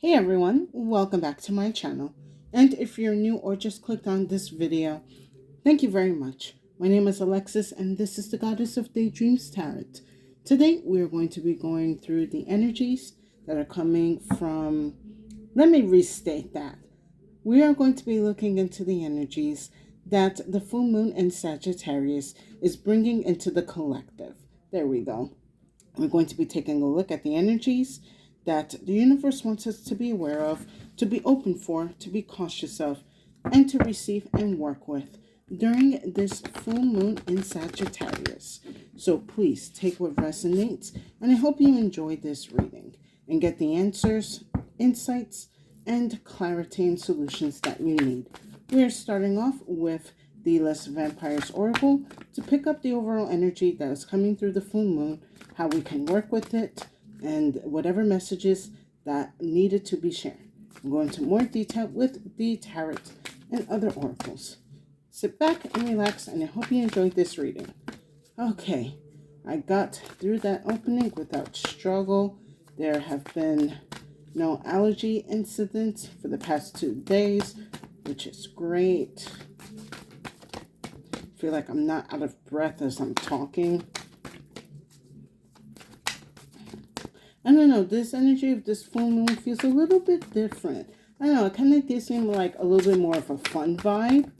Hey everyone, welcome back to my channel. And if you're new or just clicked on this video, thank you very much. My name is Alexis and this is the Goddess of Daydreams Tarot. Today we're going to be going through the energies that are coming from, let me restate that. We are going to be looking into the energies that the full moon in Sagittarius is bringing into the collective. There we go. We're going to be taking a look at the energies that the universe wants us to be aware of, to be open for, to be cautious of, and to receive and work with during this full moon in Sagittarius. So please take what resonates, and I hope you enjoy this reading and get the answers, insights, and clarity and solutions that you need. We are starting off with the Les Vampires Oracle to pick up the overall energy that is coming through the full moon, how we can work with it, and whatever messages that needed to be shared. I'm going into more detail with the tarot and other oracles. Sit back and relax, and I hope you enjoyed this reading. Okay, I got through that opening without struggle. There have been no allergy incidents for the past 2 days, which is great. I feel like I'm not out of breath as I'm talking. I don't know, this energy of this full moon feels a little bit different. I don't know, it kind of gives me like a little bit more of a fun vibe.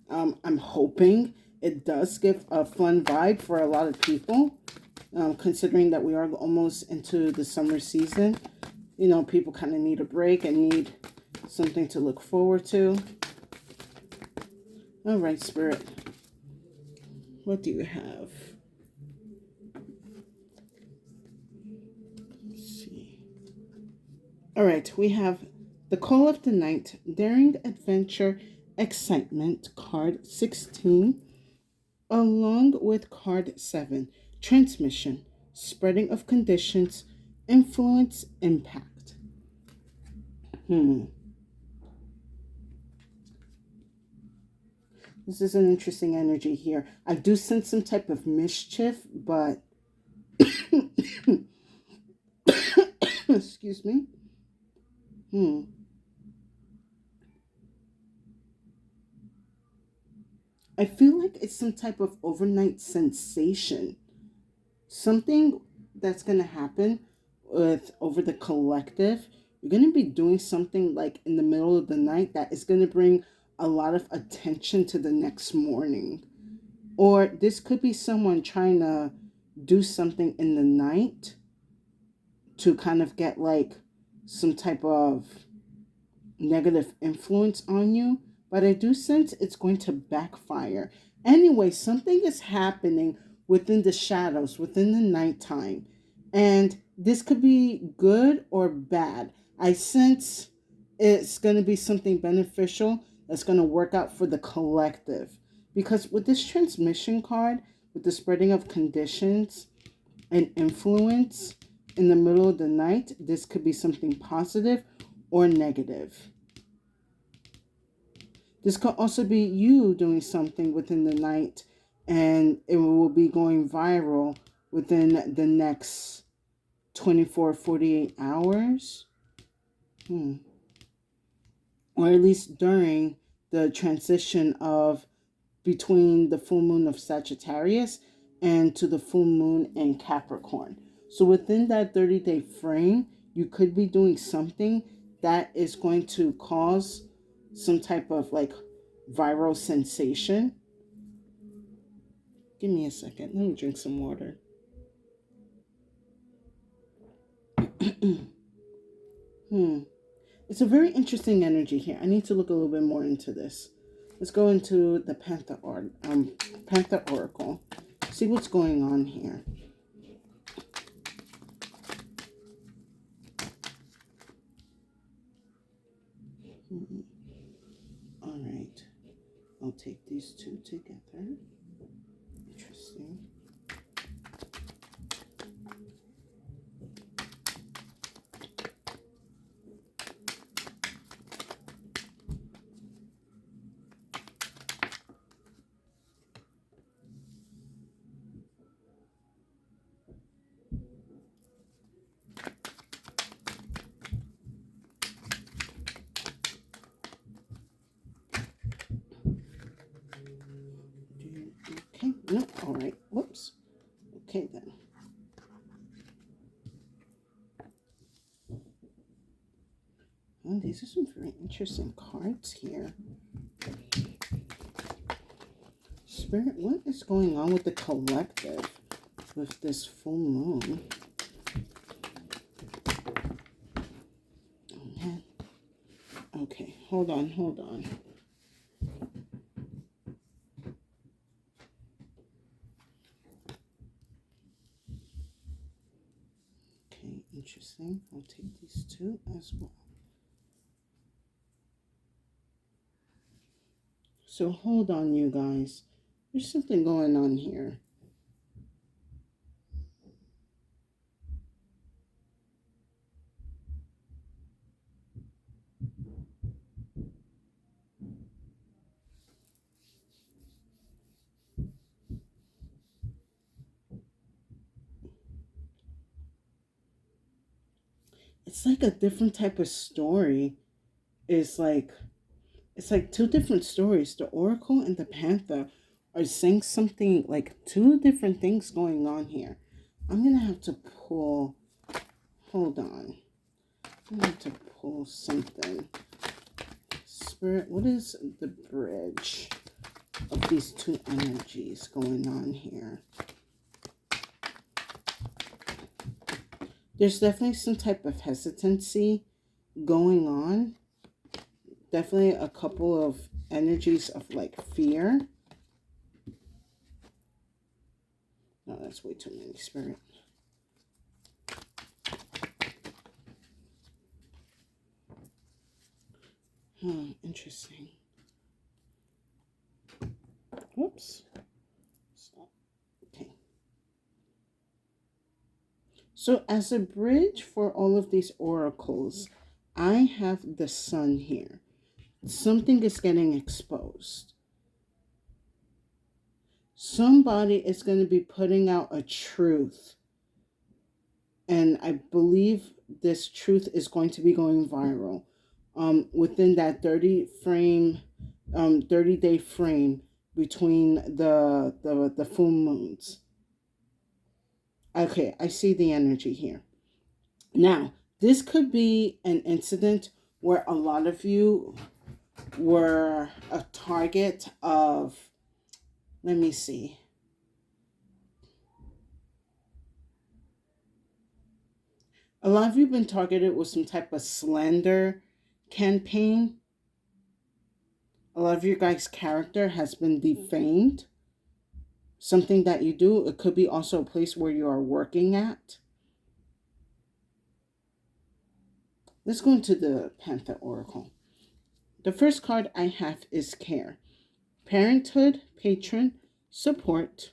I'm hoping it does give a fun vibe for a lot of people, considering that we are almost into the summer season. You know, people kind of need a break and need something to look forward to. All right, Spirit, what do you have? All right, we have the Call of the Night, Daring Adventure, Excitement, card 16, along with card 7, Transmission, Spreading of Conditions, Influence, Impact. This is an interesting energy here. I do sense some type of mischief, but excuse me. I feel like it's some type of overnight sensation. Something that's going to happen over the collective. You're going to be doing something like in the middle of the night that is going to bring a lot of attention to the next morning. Or this could be someone trying to do something in the night to kind of get like some type of negative influence on you, but I do sense it's going to backfire. Anyway, something is happening within the shadows, within the nighttime, and this could be good or bad. I sense it's going to be something beneficial that's going to work out for the collective, because with this transmission card, with the spreading of conditions and influence in the middle of the night, this could be something positive or negative. This could also be you doing something within the night, and it will be going viral within the next 24, 48 hours. Or at least during the transition of between the full moon of Sagittarius and to the full moon in Capricorn. So within that 30-day frame, you could be doing something that is going to cause some type of like viral sensation. Give me a second. Let me drink some water. It's a very interesting energy here. I need to look a little bit more into this. Let's go into the Panther Oracle. See what's going on here. All right. I'll take these two together. Interesting. No, all right. Whoops. Okay then. Oh, these are some very interesting cards here. Spirit, what is going on with the collective with this full moon? Oh man. Okay, hold on. Okay, interesting. I'll take these two as well. So hold on, you guys. There's something going on here. It's like a different type of story. It's like two different stories. The Oracle and the Panther are saying something, like two different things going on here. I'm gonna have to pull. Hold on. I'm gonna have to pull something. Spirit, what is the bridge of these two energies going on here? There's definitely some type of hesitancy going on. Definitely a couple of energies of like fear. No, that's way too many, Spirit. Interesting. Whoops. Stop. Okay. So as a bridge for all of these oracles, I have the sun here. Something is getting exposed. Somebody is going to be putting out a truth. And I believe this truth is going to be going viral. Within that 30 day frame between the full moons. Okay, I see the energy here. Now, this could be an incident where a lot of you were a target of, let me see. A lot of you have been targeted with some type of slander campaign. A lot of your guys' character has been defamed. Something that you do, it could be also a place where you are working at. Let's go into the Panther Oracle. The first card I have is care. Parenthood, patron, support.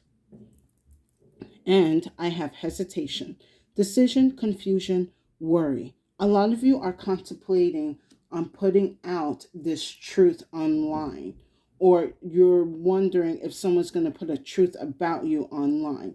And I have hesitation, decision, confusion, worry. A lot of you are contemplating on putting out this truth online, or you're wondering if someone's going to put a truth about you online.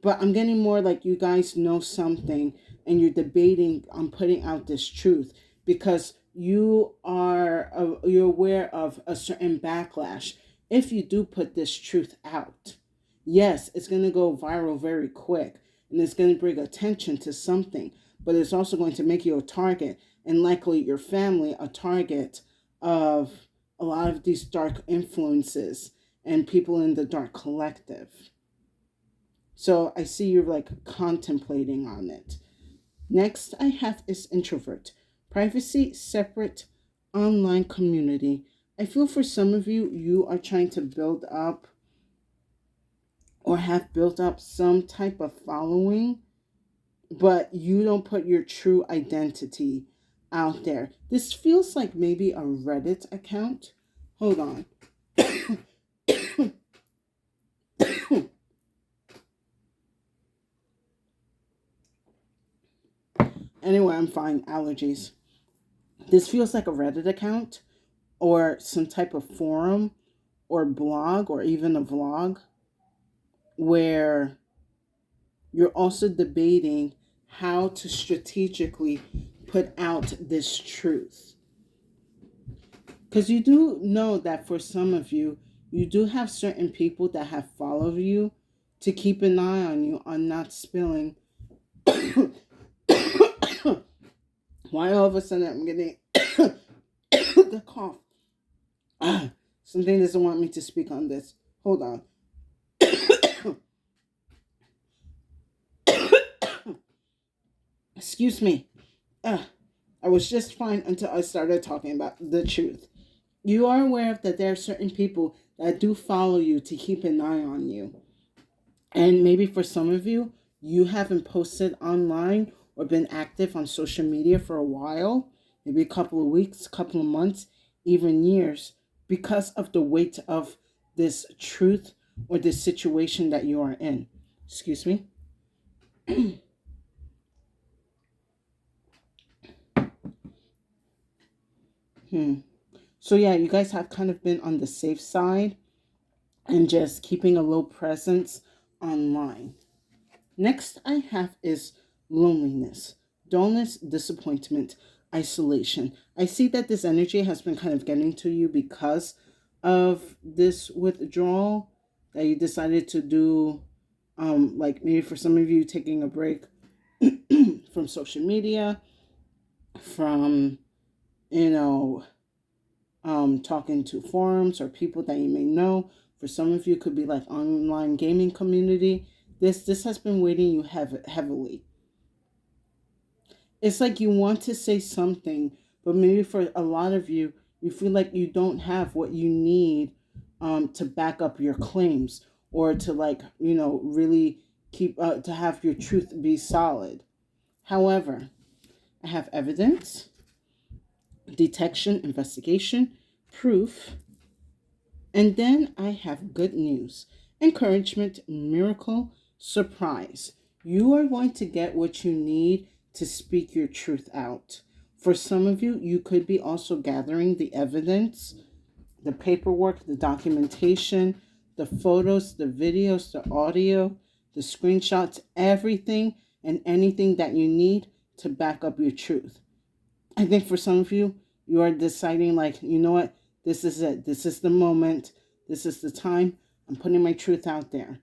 But I'm getting more like you guys know something and you're debating on putting out this truth because you're aware of a certain backlash if you do put this truth out. Yes, it's going to go viral very quick and it's going to bring attention to something, but it's also going to make you a target and likely your family a target of a lot of these dark influences and people in the dark collective. So I see you're like contemplating on it. Next I have is introvert. Privacy, separate, online community. I feel for some of you, you are trying to build up or have built up some type of following, but you don't put your true identity out there. This feels like maybe a Reddit account. Hold on. Anyway, I'm fine. Allergies. This feels like a Reddit account or some type of forum or blog or even a vlog where you're also debating how to strategically put out this truth. Because you do know that for some of you, you do have certain people that have followed you to keep an eye on you on not spilling. Why all of a sudden I'm getting the cough? Something doesn't want me to speak on this. Hold on. Excuse me. I was just fine until I started talking about the truth. You are aware of that there are certain people that do follow you to keep an eye on you. And maybe for some of you, you haven't posted online or been active on social media for a while, maybe a couple of weeks, a couple of months, even years, because of the weight of this truth or this situation that you are in. Excuse me. So, yeah, you guys have kind of been on the safe side and just keeping a low presence online. Next, I have is loneliness, dullness, disappointment, isolation. I see that this energy has been kind of getting to you because of this withdrawal that you decided to do. Like maybe for some of you, taking a break from social media, from, you know, talking to forums or people that you may know. For some of you, it could be like online gaming community. This has been weighting you heavily. It's like you want to say something, but maybe for a lot of you, you feel like you don't have what you need to back up your claims, or to, like, really keep to have your truth be solid. However, I have evidence, detection, investigation, proof, and then I have good news, encouragement, miracle, surprise. You are going to get what you need to speak your truth out. For some of you, you could be also gathering the evidence, the paperwork, the documentation, the photos, the videos, the audio, the screenshots, everything and anything that you need to back up your truth. I think for some of you, you are deciding, like, you know what, this is it. This is the moment. This is the time. I'm putting my truth out there.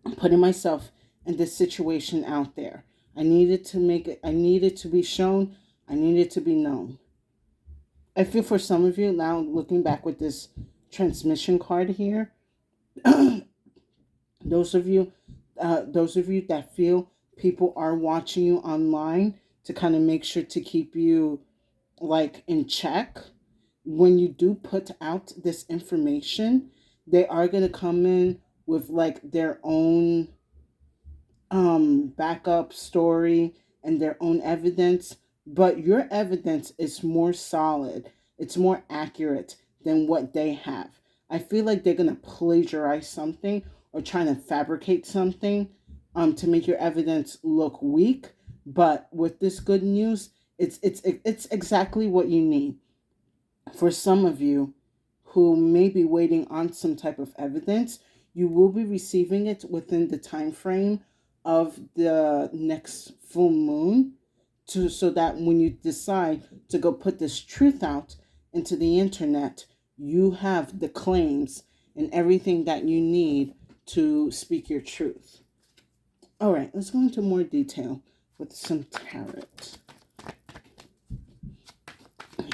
I'm putting myself in this situation out there. I needed to make it, I needed to be shown. I needed to be known. I feel for some of you, now looking back with this transmission card here, those of you that feel people are watching you online to kind of make sure to keep you, like, in check. When you do put out this information, they are going to come in with, like, their own backup story and their own evidence, but your evidence is more solid, it's more accurate than what they have. I feel like they're going to plagiarize something or trying to fabricate something to make your evidence look weak. But with this good news, it's exactly what you need. For some of you who may be waiting on some type of evidence, you will be receiving it within the time frame of the next full moon, so that when you decide to go put this truth out into the internet, you have the claims and everything that you need to speak your truth. All right, let's go into more detail with some tarot.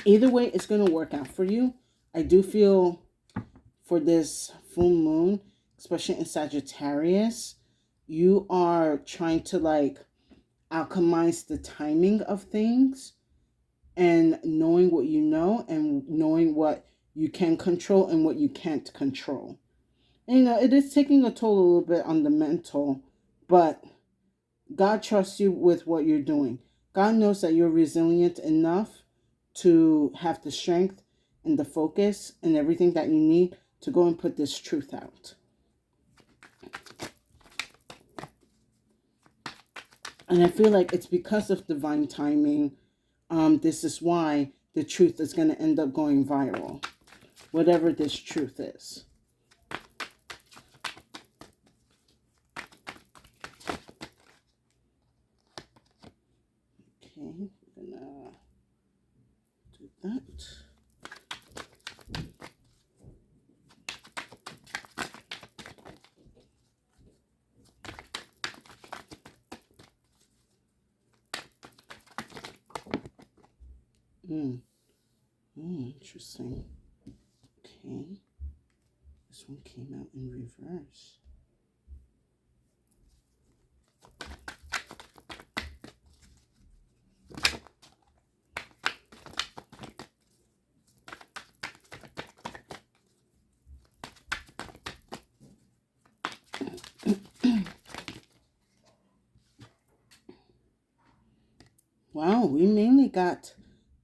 Either way, it's going to work out for you. I do feel for this full moon, especially in Sagittarius, you are trying to, like, alchemize the timing of things and knowing what you know and knowing what you can control and what you can't control. And, it is taking a toll a little bit on the mental, but God trusts you with what you're doing. God knows that you're resilient enough to have the strength and the focus and everything that you need to go and put this truth out. And I feel like it's because of divine timing. This is why the truth is going to end up going viral, whatever this truth is. Okay, we're gonna do that. Mm. Interesting. Okay. This one came out in reverse. Wow, we mainly got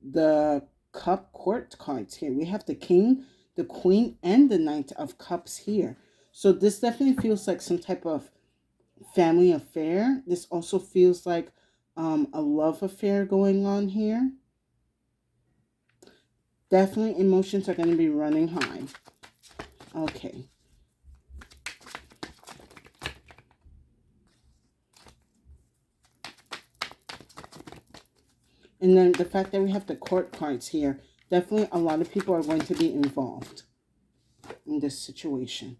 the cup court cards here. We have the king, the queen, and the knight of cups here. So this definitely feels like some type of family affair. This also feels like a love affair going on here. Definitely emotions are going to be running high. Okay. And then the fact that we have the court cards here, definitely a lot of people are going to be involved in this situation.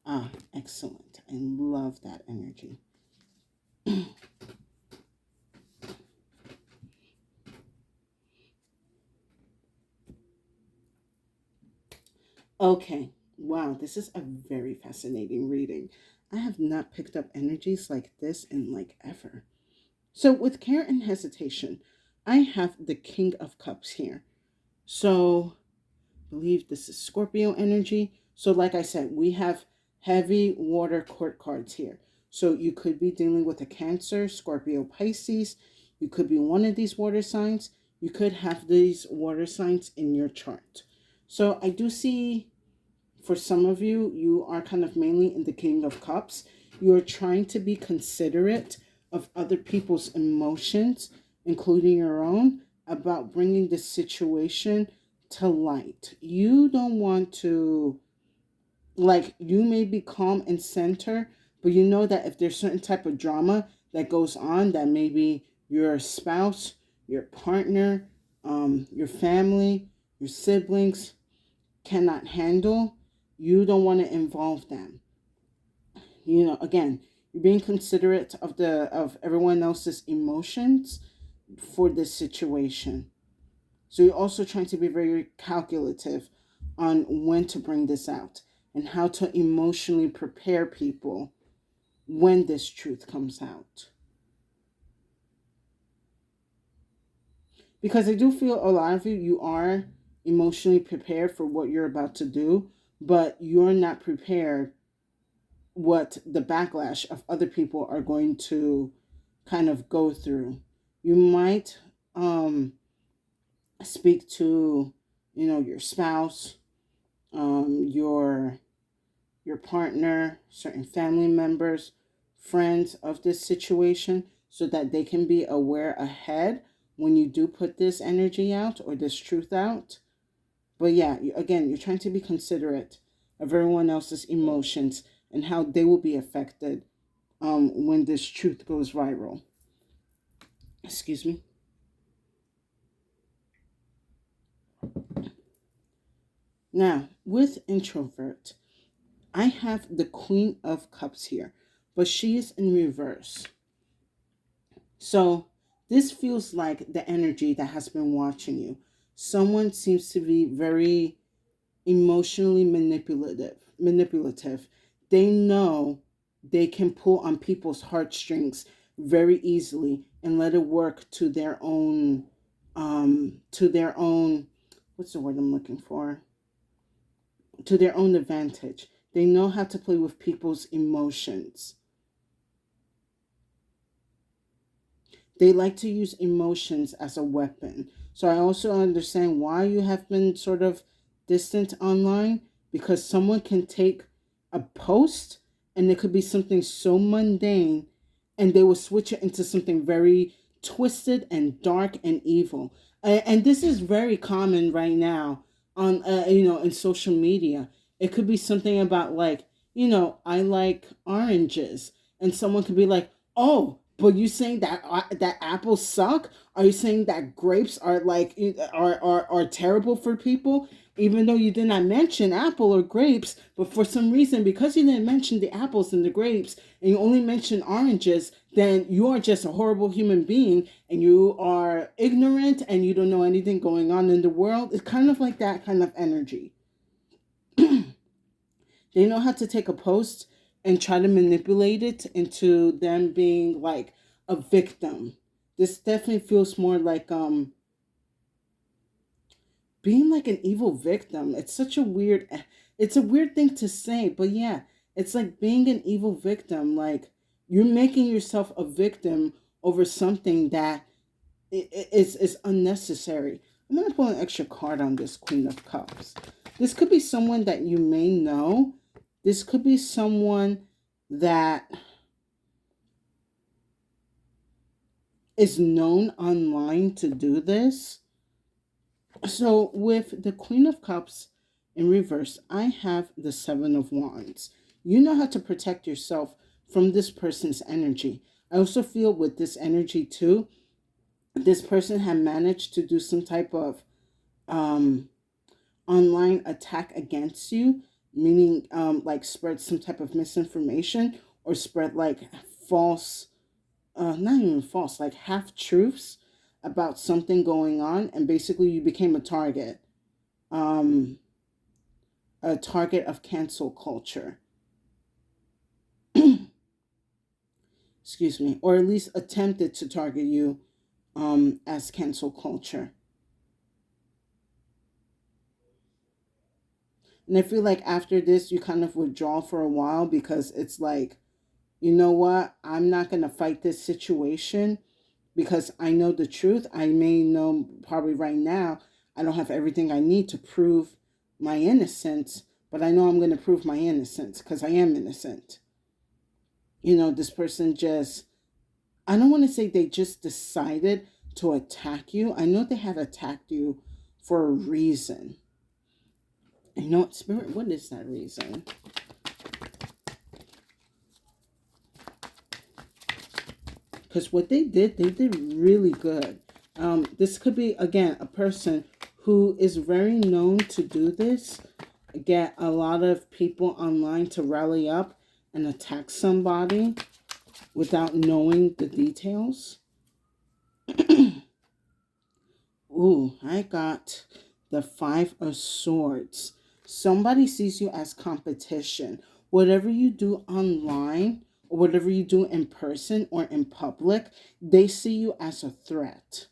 Ah, excellent. I love that energy. Okay. Wow, this is a very fascinating reading. I have not picked up energies like this in like ever. So with care and hesitation, I have the King of Cups here. So I believe this is Scorpio energy. So like I said, we have heavy water court cards here. So you could be dealing with a Cancer, Scorpio, Pisces. You could be one of these water signs. You could have these water signs in your chart. So I do see for some of you, you are kind of mainly in the King of Cups. You are trying to be considerate of other people's emotions, including your own, about bringing the situation to light. You don't want to, like, you may be calm and center, but you know that if there's certain type of drama that goes on, that maybe your spouse, your partner, your family, your siblings cannot handle, you don't want to involve them. You know, again, you're being considerate of everyone else's emotions for this situation. So you're also trying to be very calculative on when to bring this out and how to emotionally prepare people when this truth comes out. Because I do feel a lot of you, you are emotionally prepared for what you're about to do, but you're not prepared what the backlash of other people are going to kind of go through. You might speak to, you know, your spouse, your partner, certain family members, friends of this situation, so that they can be aware ahead when you do put this energy out or this truth out. But yeah, again, you're trying to be considerate of everyone else's emotions and how they will be affected when this truth goes viral. Excuse me. Now, with introvert, I have the Queen of Cups here, but she is in reverse. So this feels like the energy that has been watching you. Someone seems to be very emotionally manipulative. They know they can pull on people's heartstrings very easily and let it work to their own, what's the word I'm looking for, to their own advantage. They know how to play with people's emotions. They like to use emotions as a weapon. So I also understand why you have been sort of distant online, because someone can take a post and it could be something so mundane and they will switch it into something very twisted and dark and evil. And this is very common right now on in social media. It could be something about like, I like oranges, and someone could be like, "Oh, but you saying that apples suck? Are you saying that grapes are like are terrible for people?" Even though you did not mention apple or grapes, but for some reason, because you didn't mention the apples and the grapes, and you only mentioned oranges, then you are just a horrible human being and you are ignorant and you don't know anything going on in the world. It's kind of like that kind of energy. They know how to take a post and try to manipulate it into them being like a victim. This definitely feels more like being like an evil victim. It's a weird thing to say, but yeah, it's like being an evil victim. Like you're making yourself a victim over something that is unnecessary. I'm gonna pull an extra card on this Queen of Cups. This could be someone that you may know. This could be someone that is known online to do this. So with the Queen of Cups in reverse, I have the Seven of Wands. You know how to protect yourself from this person's energy. I also feel with this energy too, this person had managed to do some type of um, online attack against you, meaning like spread some type of misinformation or spread like false, not even false, like half truths about something going on, and basically you became um, a target of cancel culture. Excuse me, or at least attempted to target you as cancel culture. And I feel like after this, you kind of withdraw for a while because it's like, you know what? I'm not going to fight this situation because I know the truth. I may know probably right now, I don't have everything I need to prove my innocence, but I know I'm going to prove my innocence because I am innocent. You know, this person just, I don't want to say they just decided to attack you. I know they had attacked you for a reason. You know what, Spirit, what is that reason? Because what they did really good. This could be, again, a person who is very known to do this, get a lot of people online to rally up and attack somebody without knowing the details. Ooh, I got the Five of Swords. Somebody sees you as competition. Whatever you do online, or whatever you do in person or in public, they see you as a threat.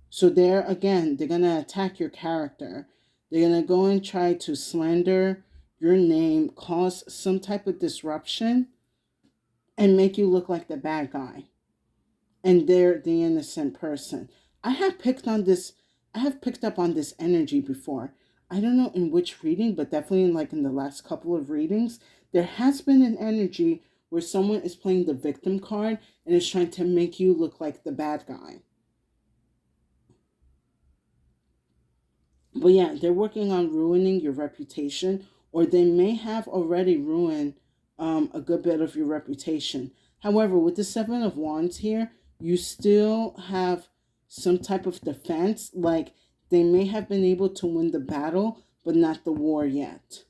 So there again, they're gonna attack your character. They're gonna go and try to slander your name, cause some type of disruption, and make you look like the bad guy. And they're the innocent person. I have picked on this, I have picked up on this energy before. I don't know in which reading, but definitely in the last couple of readings, there has been an energy where someone is playing the victim card and is trying to make you look like the bad guy. But yeah, they're working on ruining your reputation, or they may have already ruined a good bit of your reputation. However, with the Seven of Wands here, you still have some type of defense. Like they may have been able to win the battle, but not the war yet.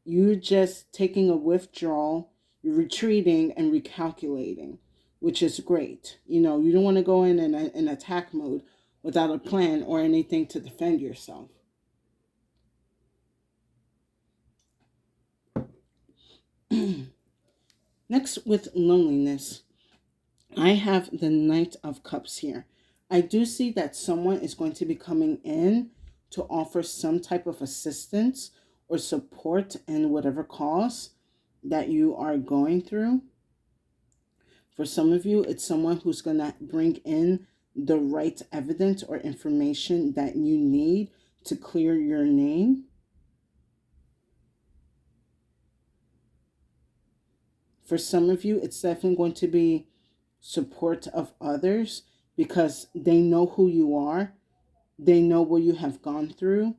You're just taking a withdrawal, you're retreating and recalculating, which is great. You know, you don't want to go in attack mode without a plan or anything to defend yourself. Next, with loneliness, I have the Knight of Cups here. I do see that someone is going to be coming in to offer some type of assistance or support in whatever cause that you are going through. For some of you, it's someone who's going to bring in the right evidence or information that you need to clear your name. For some of you, it's definitely going to be support of others because they know who you are, they know what you have gone through,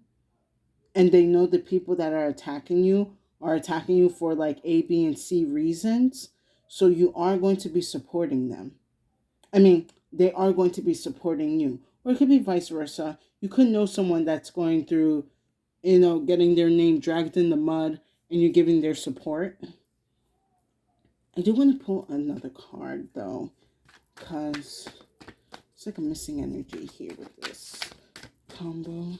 and they know the people that are attacking you for like A, B, and C reasons. So you are going to be supporting them. I mean, they are going to be supporting you. Or it could be vice versa. You could know someone that's going through, getting their name dragged in the mud and you're giving their support. I do want to pull another card though, because it's like a missing energy here with this combo.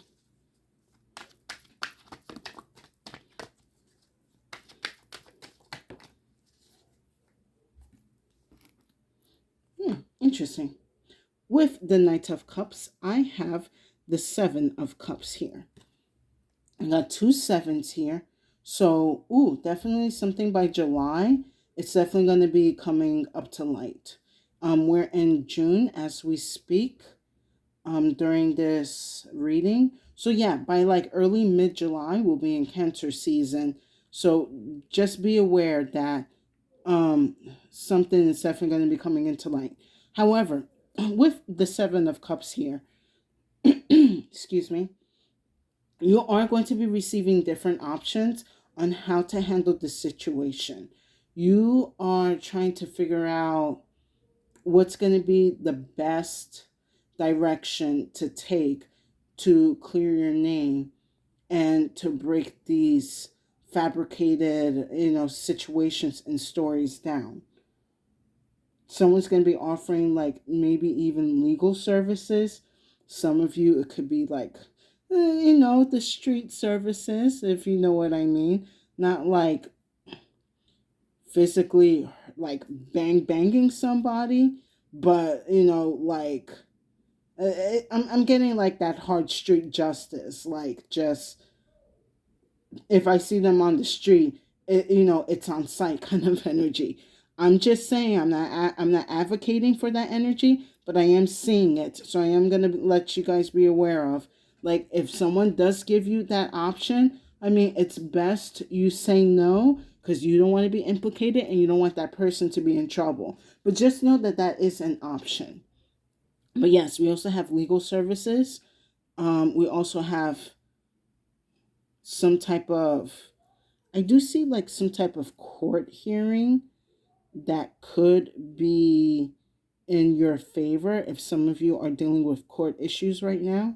Interesting. With the Knight of Cups, I have the Seven of Cups here. I got 2 7s here. So, definitely something by July. It's definitely going to be coming up to light. We're in June as we speak, during this reading. So yeah, by like early mid-July, we'll be in Cancer season. So just be aware that something is definitely going to be coming into light. However, with the Seven of Cups here, excuse me, you are going to be receiving different options on how to handle the situation. You are trying to figure out what's going to be the best direction to take to clear your name and to break these fabricated, situations and stories down. Someone's going to be offering like maybe even legal services. Some of you, it could be like, the street services, if you know what I mean. Not like physically like banging somebody, but like I'm getting like that hard street justice, like just if I see them on the street, it's on sight kind of energy. I'm just saying I'm not advocating for that energy, but I am seeing it. So I am going to let you guys be aware of, like, if someone does give you that option, I mean, it's best you say no because you don't want to be implicated and you don't want that person to be in trouble. But just know that that is an option. But yes, we also have legal services. We also have some type of, I do see like some type of court hearing that could be in your favor if some of you are dealing with court issues right now.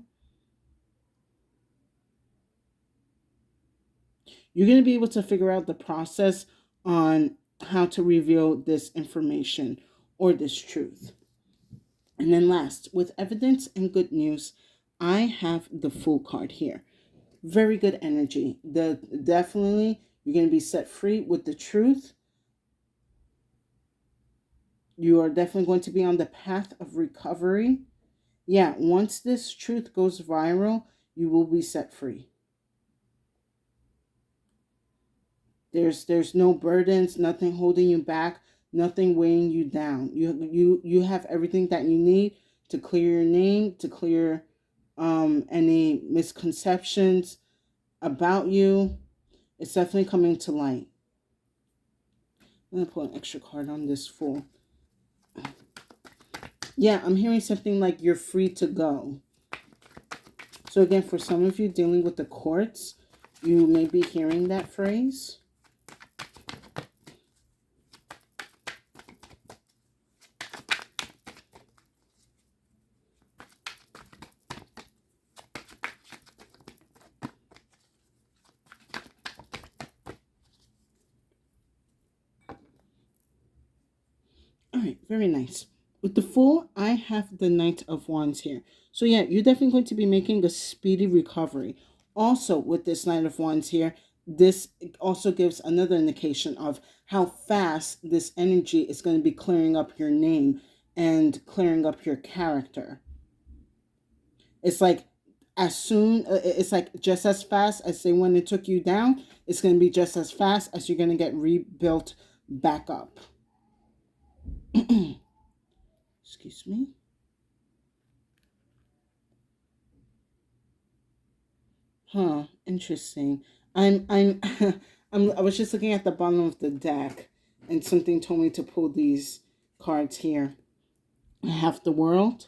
You're going to be able to figure out the process on how to reveal this information or this truth. And then last, with evidence and good news, I have the Fool card here. Very good energy. Definitely you're going to be set free with the truth. You are definitely going to be on the path of recovery. Yeah, once this truth goes viral, you will be set free. There's no burdens, nothing holding you back, nothing weighing you down. You have everything that you need to clear your name, to clear any misconceptions about you. It's definitely coming to light. I'm going to put an extra card on this Fool. Yeah, I'm hearing something like you're free to go. So again, for some of you dealing with the courts, you may be hearing that phrase. All right, very nice. With the Fool, I have the Knight of Wands here. So yeah, you're definitely going to be making a speedy recovery. Also, with this Knight of Wands here, this also gives another indication of how fast this energy is going to be clearing up your name and clearing up your character. It's like it's like just as fast as they when it took you down, it's going to be just as fast as you're going to get rebuilt back up. Excuse me. Huh, interesting. I'm I was just looking at the bottom of the deck and something told me to pull these cards here. I have the World.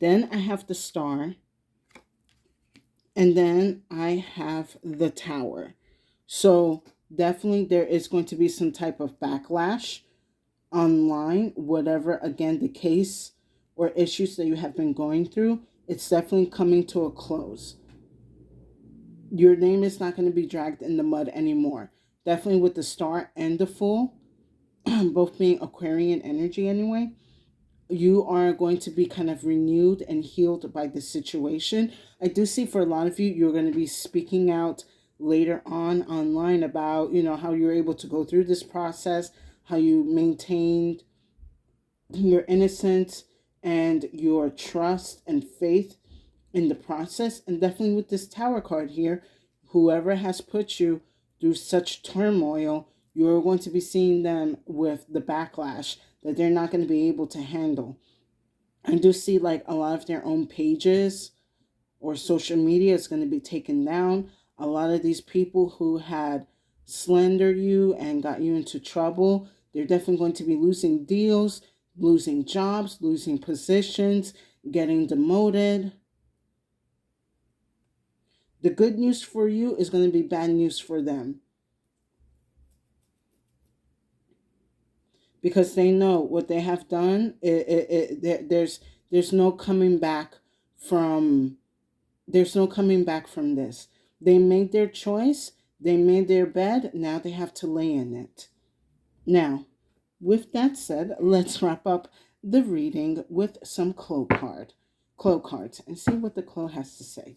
Then I have the Star. And then I have the Tower. So definitely there is going to be some type of backlash online, whatever, again, the case or issues that you have been going through, it's definitely coming to a close. Your name is not going to be dragged in the mud anymore. definitely with the star and the Fool, both being Aquarian energy anyway, you are going to be kind of renewed and healed by the situation. I do see for a lot of you, you're going to be speaking out later on online about, how you're able to go through this process, how you maintained your innocence and your trust and faith in the process. And definitely with this Tower card here, whoever has put you through such turmoil, you're going to be seeing them with the backlash that they're not going to be able to handle. I do see like a lot of their own pages or social media is going to be taken down. A lot of these people who had slandered you and got you into trouble, they're definitely going to be losing deals, losing jobs, losing positions, getting demoted. The good news for you is going to be bad news for them, because they know what they have done. There's no coming back from this. They made their choice. They made their bed. Now they have to lay in it. Now, with that said, let's wrap up the reading with some Clo cards, and see what the Clo has to say.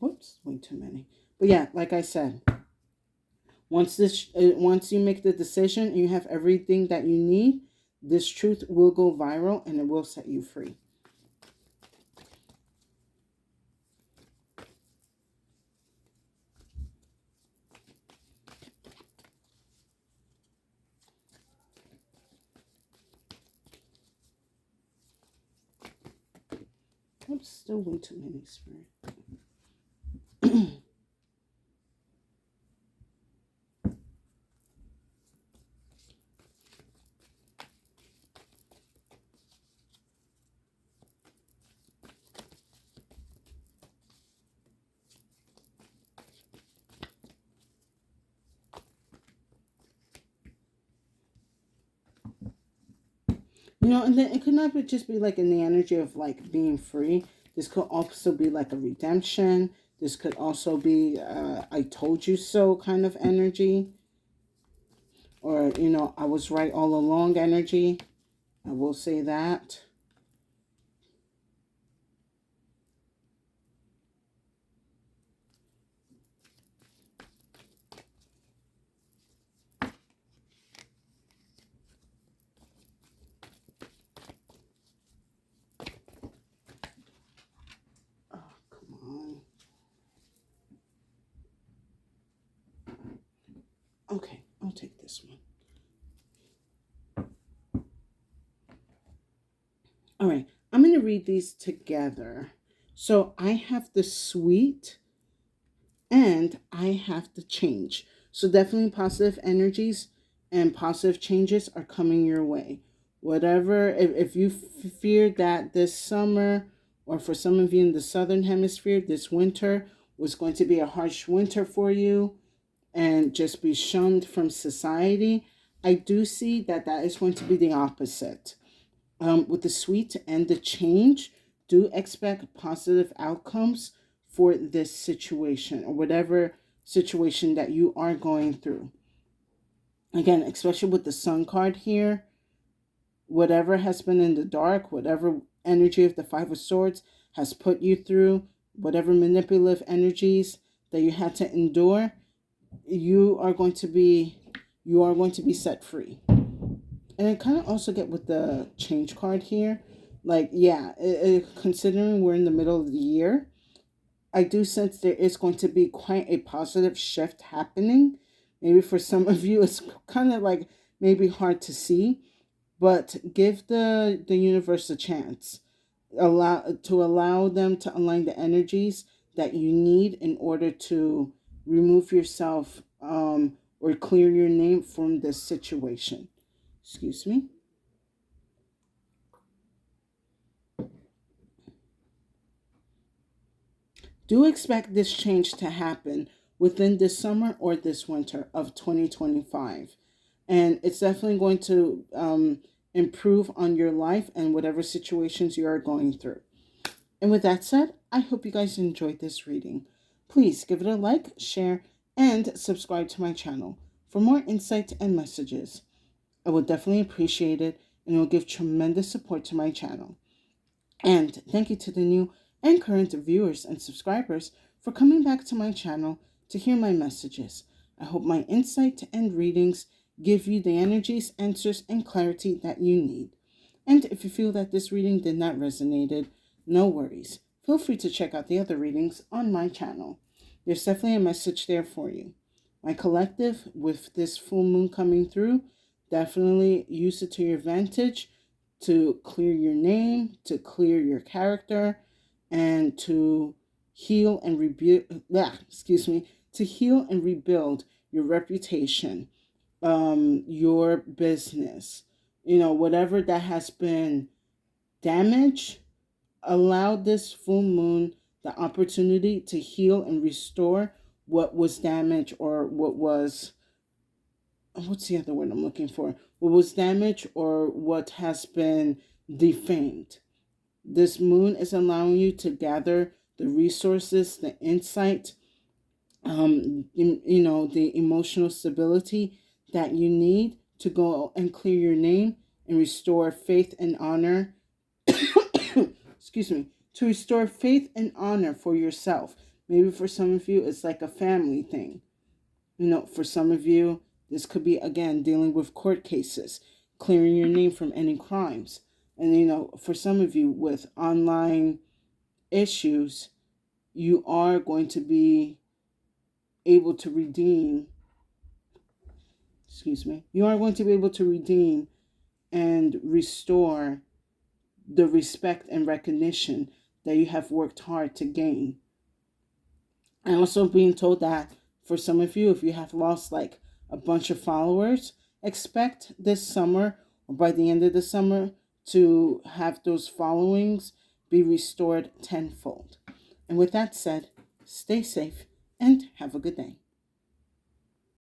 Whoops, way too many. But yeah, like I said, once you make the decision and you have everything that you need, this truth will go viral and it will set you free. Oops, still way too many, Spirit. And then it could not just be like in the energy of like being free. This could also be like a redemption. This could also be I told you so kind of energy. Or, I was right all along energy. I will say that. Okay, I'll take this one. All right, I'm going to read these together. So I have the sweet and I have the change. So definitely positive energies and positive changes are coming your way. Whatever, if you feared that this summer, or for some of you in the southern hemisphere, this winter was going to be a harsh winter for you, and just be shunned from society, I do see that that is going to be the opposite. With the sweet and the change, do expect positive outcomes for this situation or whatever situation that you are going through. Again, especially with the Sun card here, whatever has been in the dark, whatever energy of the Five of Swords has put you through, whatever manipulative energies that you had to endure, you are going to be set free. And I kind of also get with the change card here, like, yeah, considering we're in the middle of the year, I do sense there is going to be quite a positive shift happening. Maybe for some of you it's kind of like maybe hard to see, but give the universe a chance. Allow them to align the energies that you need in order to remove yourself or clear your name from this situation. Excuse me. Do expect this change to happen within this summer or this winter of 2025. And it's definitely going to improve on your life and whatever situations you are going through. And with that said, I hope you guys enjoyed this reading. Please give it a like, share, and subscribe to my channel for more insight and messages. I will definitely appreciate it, and it will give tremendous support to my channel. And thank you to the new and current viewers and subscribers for coming back to my channel to hear my messages. I hope my insight and readings give you the energies, answers, and clarity that you need. And if you feel that this reading did not resonate, no worries. Feel free to check out the other readings on my channel. There's definitely a message there for you. My collective, with this full moon coming through, definitely use it to your advantage to clear your name, to clear your character, and to heal and rebuild. To heal and rebuild your reputation, your business. Whatever that has been damaged, allow this full moon the opportunity to heal and restore what was damaged, or what's the other word I'm looking for? What was damaged or what has been defamed. This moon is allowing you to gather the resources, the insight, the emotional stability that you need to go and clear your name and restore faith and honor. Excuse me. To restore faith and honor for yourself. Maybe for some of you, it's like a family thing. For some of you, this could be, again, dealing with court cases, clearing your name from any crimes. And, for some of you with online issues, you are going to be able to redeem, you are going to be able to redeem and restore the respect and recognition that you have worked hard to gain. And also being told that for some of you, if you have lost like a bunch of followers, expect this summer or by the end of the summer to have those followings be restored tenfold. And with that said, stay safe and have a good day.